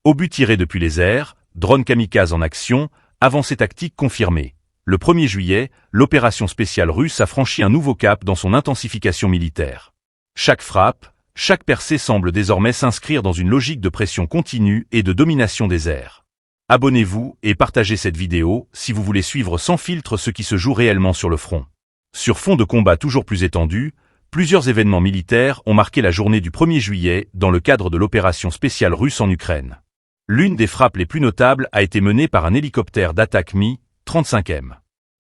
Obus tirés depuis les airs, drones kamikazes en action, avancée tactique confirmée. Le 1er juillet, l'opération spéciale russe a franchi un nouveau cap dans son intensification militaire. Chaque frappe, chaque percée semble désormais s'inscrire dans une logique de pression continue et de domination des airs. Abonnez-vous et partagez cette vidéo si vous voulez suivre sans filtre ce qui se joue réellement sur le front. Sur fond de combat toujours plus étendu, plusieurs événements militaires ont marqué la journée du 1er juillet dans le cadre de l'opération spéciale russe en Ukraine. L'une des frappes les plus notables a été menée par un hélicoptère d'attaque Mi-35M.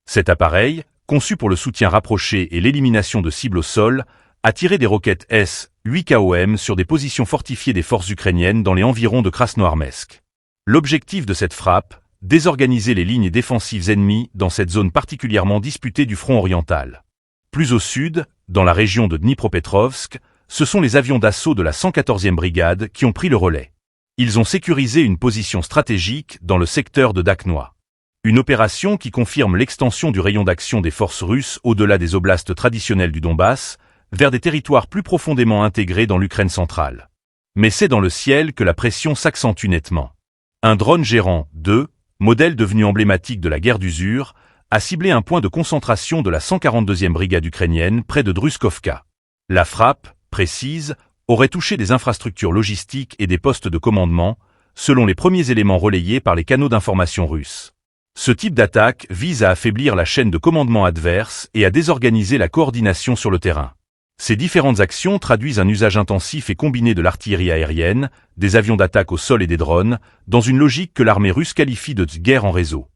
Cet appareil, conçu pour le soutien rapproché et l'élimination de cibles au sol, a tiré des roquettes S-8KOM sur des positions fortifiées des forces ukrainiennes dans les environs de Krasnoarmeysk. L'objectif de cette frappe, désorganiser les lignes défensives ennemies dans cette zone particulièrement disputée du front oriental. Plus au sud, dans la région de Dnipropetrovsk, ce sont les avions d'assaut de la 114e brigade qui ont pris le relais. Ils ont sécurisé une position stratégique dans le secteur de Dakhnoa. Une opération qui confirme l'extension du rayon d'action des forces russes au-delà des oblasts traditionnels du Donbass, vers des territoires plus profondément intégrés dans l'Ukraine centrale. Mais c'est dans le ciel que la pression s'accentue nettement. Un drone gérant 2, modèle devenu emblématique de la guerre d'usure, a ciblé un point de concentration de la 142e brigade ukrainienne près de Druskovka. La frappe, précise, aurait touché des infrastructures logistiques et des postes de commandement, selon les premiers éléments relayés par les canaux d'information russes. Ce type d'attaque vise à affaiblir la chaîne de commandement adverse et à désorganiser la coordination sur le terrain. Ces différentes actions traduisent un usage intensif et combiné de l'artillerie aérienne, des avions d'attaque au sol et des drones, dans une logique que l'armée russe qualifie de guerre en réseau.